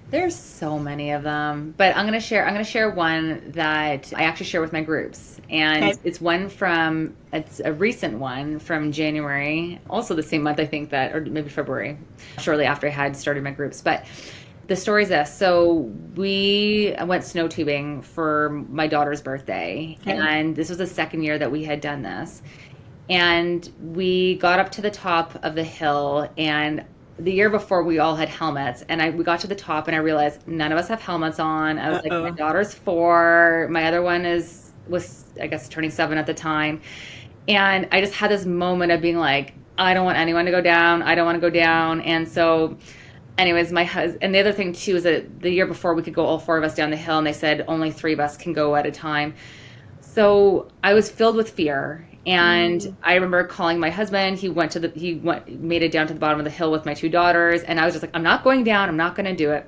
There's so many of them, but I'm going to share one that I actually share with my groups. And it's a recent one from January, also the same month, I think, or maybe February, shortly after I had started my groups. But the story is this. So I went snow tubing for my daughter's birthday, and this was the second year that we had done this. And we got up to the top of the hill, and the year before we all had helmets, and we got to the top and I realized none of us have helmets on. I was like, my daughter's 4, my other one was I guess turning 7 at the time. And I just had this moment of being like, I don't want anyone to go down. I don't want to go down. And so anyways, my husband, and the other thing too is that the year before we could go all 4 of us down the hill, and they said only 3 of us can go at a time. So I was filled with fear. And I remember calling my husband. He made it down to the bottom of the hill with my 2 daughters. And I was just like, I'm not going down. I'm not going to do it.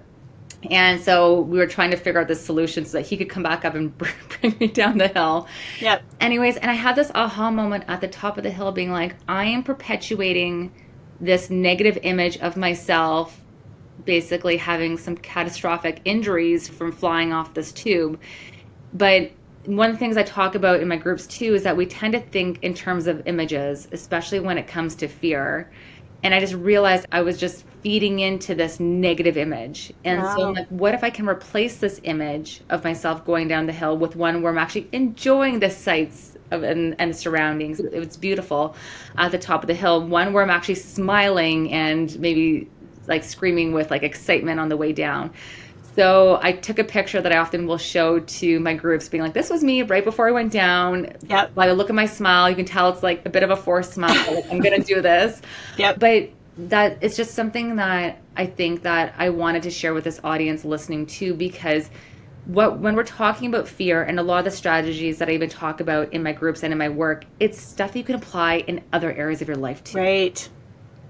And so we were trying to figure out this solution so that he could come back up and bring me down the hill. Yep. Anyways, and I had this aha moment at the top of the hill being like, I am perpetuating this negative image of myself, basically having some catastrophic injuries from flying off this tube. But one of the things I talk about in my groups too is that we tend to think in terms of images, especially when it comes to fear. And I just realized I was just feeding into this negative image. And so I'm like, what if I can replace this image of myself going down the hill with one where I'm actually enjoying the sights and the surroundings? It was beautiful at the top of the hill. One where I'm actually smiling and maybe like screaming with like excitement on the way down. So I took a picture that I often will show to my groups being like, this was me right before I went down. Yep. By the look of my smile, you can tell it's like a bit of a forced smile. Like, I'm going to do this. Yep. But that it's just something that I think that I wanted to share with this audience listening to, because when we're talking about fear and a lot of the strategies that I even talk about in my groups and in my work, it's stuff you can apply in other areas of your life too. Right.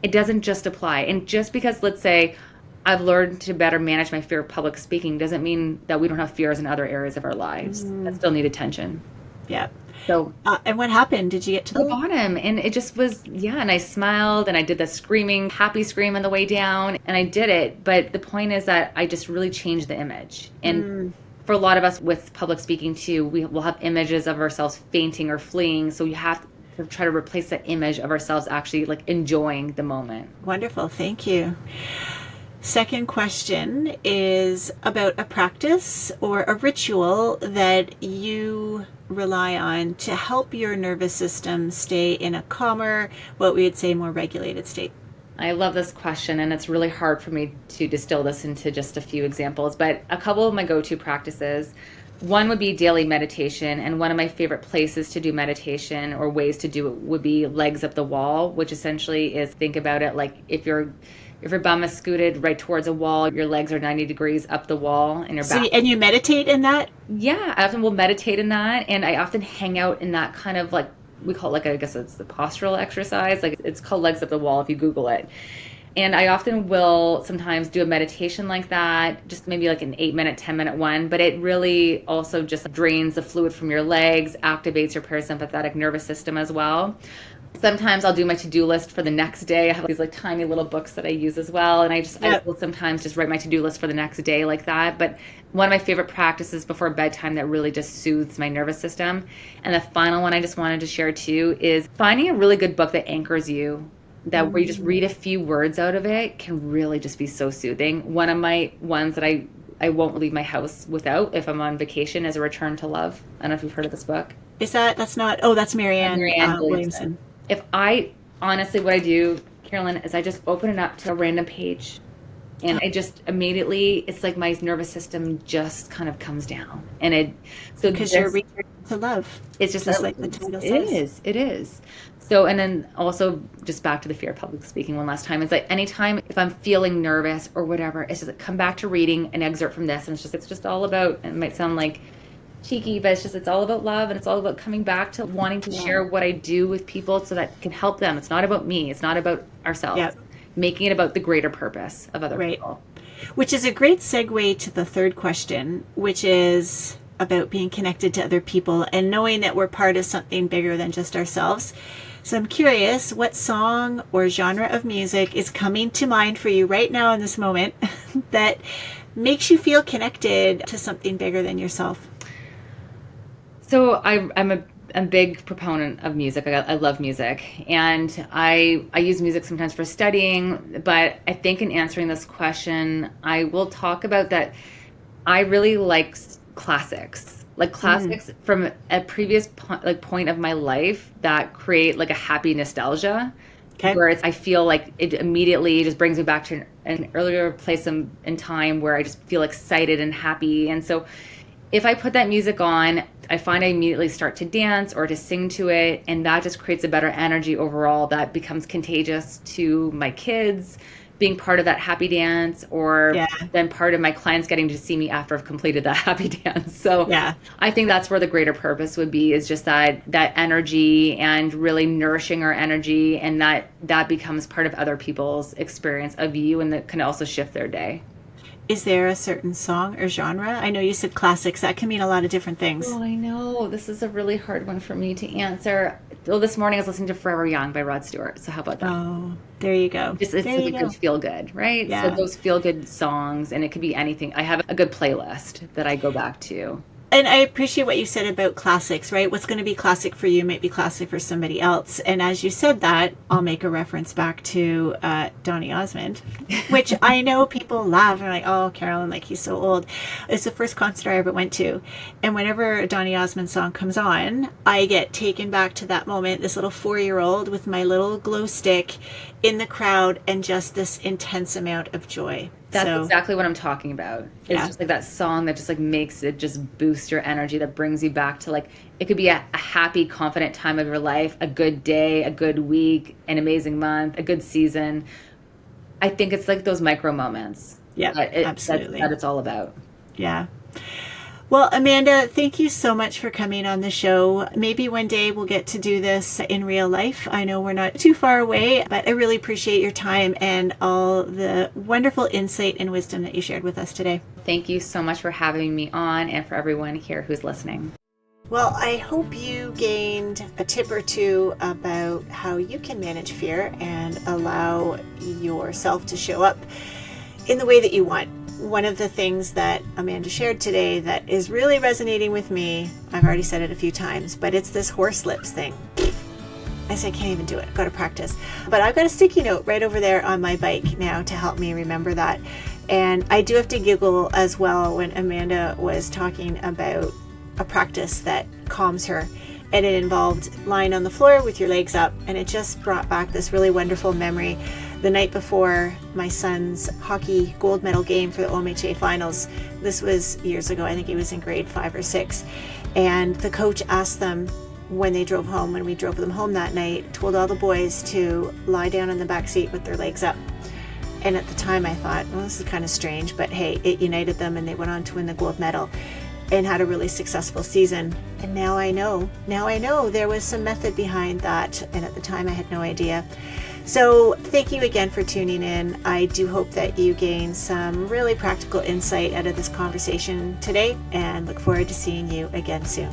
It doesn't just apply. And just because, let's say, I've learned to better manage my fear of public speaking doesn't mean that we don't have fears in other areas of our lives that still need attention. Yeah. So And what happened? Did you get to the bottom, and it just was, yeah, and I smiled and I did the screaming happy scream on the way down, and I did it. But the point is that I just really changed the image. And for a lot of us with public speaking too, we will have images of ourselves fainting or fleeing, so you have to try to replace that image of ourselves actually like enjoying the moment. Wonderful. Thank you. Second question is about a practice or a ritual that you rely on to help your nervous system stay in a calmer, what we would say more regulated state. I love this question, and it's really hard for me to distill this into just a few examples, but a couple of my go-to practices. One would be daily meditation, and one of my favorite places to do meditation or ways to do it would be legs up the wall, which essentially is, think about it like if your bum is scooted right towards a wall, your legs are 90 degrees up the wall, and your back. And you meditate in that? Yeah, I often will meditate in that, and I often hang out in that kind of like, we call it like, I guess it's the postural exercise. Like it's called legs up the wall if you Google it. And I often will sometimes do a meditation like that, just maybe like an 8-minute, 10-minute one. But it really also just drains the fluid from your legs, activates your parasympathetic nervous system as well. Sometimes I'll do my to-do list for the next day. I have these like tiny little books that I use as well. And I will sometimes just write my to-do list for the next day like that. But one of my favorite practices before bedtime that really just soothes my nervous system. And the final one I just wanted to share too is finding a really good book that anchors you, that where you just read a few words out of it can really just be so soothing. One of my ones that I won't leave my house without if I'm on vacation is A Return to Love. I don't know if you've heard of this book. That's Marianne Williamson. If I, honestly, what I do, Carolyn, is I just open it up to a random page, and I just immediately, it's like my nervous system just kind of comes down. And because you're returning to love. It's just like the title says. It is. So, and then also just back to the fear of public speaking one last time. It's like anytime if I'm feeling nervous or whatever, it's just like, come back to reading an excerpt from this. And it's just all about, and it might sound like cheeky, but it's all about love, and it's all about coming back to wanting to share what I do with people so that can help them. It's not about me. It's not about ourselves. Yep. Making it about the greater purpose of other people. Which is a great segue to the third question, which is about being connected to other people and knowing that we're part of something bigger than just ourselves. So I'm curious, what song or genre of music is coming to mind for you right now in this moment that makes you feel connected to something bigger than yourself? So I'm a big proponent of music. I love music, and I use music sometimes for studying, but I think in answering this question, I will talk about that I really like classics. Like classics from a previous point of my life that create like a happy nostalgia, where I feel like it immediately just brings me back to an earlier place in time where I just feel excited and happy. And so if I put that music on, I find I immediately start to dance or to sing to it, and that just creates a better energy overall that becomes contagious to my kids being part of that happy dance, or then part of my clients getting to see me after I've completed that happy dance. So I think that's where the greater purpose would be, is just that energy and really nourishing our energy, and that becomes part of other people's experience of you, and that can also shift their day. Is there a certain song or genre? I know you said classics. That can mean a lot of different things. Oh, I know. This is a really hard one for me to answer. Well, this morning I was listening to Forever Young by Rod Stewart. So how about that? Oh, there you go. It's a good feel good, right? Yeah. So those feel good songs, and it could be anything. I have a good playlist that I go back to. And I appreciate what you said about classics, right? What's going to be classic for you might be classic for somebody else. And as you said that, I'll make a reference back to Donny Osmond, which I know people laugh and are like, oh, Carolyn, like he's so old. It's the first concert I ever went to. And whenever a Donny Osmond song comes on, I get taken back to that moment, this little 4-year-old with my little glow stick in the crowd, and just this intense amount of joy. That's exactly what I'm talking about. It's just like that song that just like makes it just boost your energy, that brings you back to like, it could be a happy, confident time of your life, a good day, a good week, an amazing month, a good season. I think it's like those micro moments. Yeah, absolutely. That it's all about. Yeah. Well, Amanda, thank you so much for coming on the show. Maybe one day we'll get to do this in real life. I know we're not too far away, but I really appreciate your time and all the wonderful insight and wisdom that you shared with us today. Thank you so much for having me on and for everyone here who's listening. Well, I hope you gained a tip or two about how you can manage fear and allow yourself to show up in the way that you want. One of the things that Amanda shared today that is really resonating with me, I've already said it a few times, but it's this horse lips thing. I say I can't even do it. I've got to practice. But I've got a sticky note right over there on my bike now to help me remember that. And I do have to giggle as well when Amanda was talking about a practice that calms her, and it involved lying on the floor with your legs up, and it just brought back this really wonderful memory. The night before my son's hockey gold medal game for the OMHA finals, this was years ago, I think he was in grade 5 or 6, and the coach asked them when they drove home, when we drove them home that night, told all the boys to lie down in the back seat with their legs up. And at the time I thought, well, this is kind of strange, but hey, it united them and they went on to win the gold medal and had a really successful season. And now I know there was some method behind that, and at the time I had no idea. So thank you again for tuning in. I do hope that you gain some really practical insight out of this conversation today, and look forward to seeing you again soon.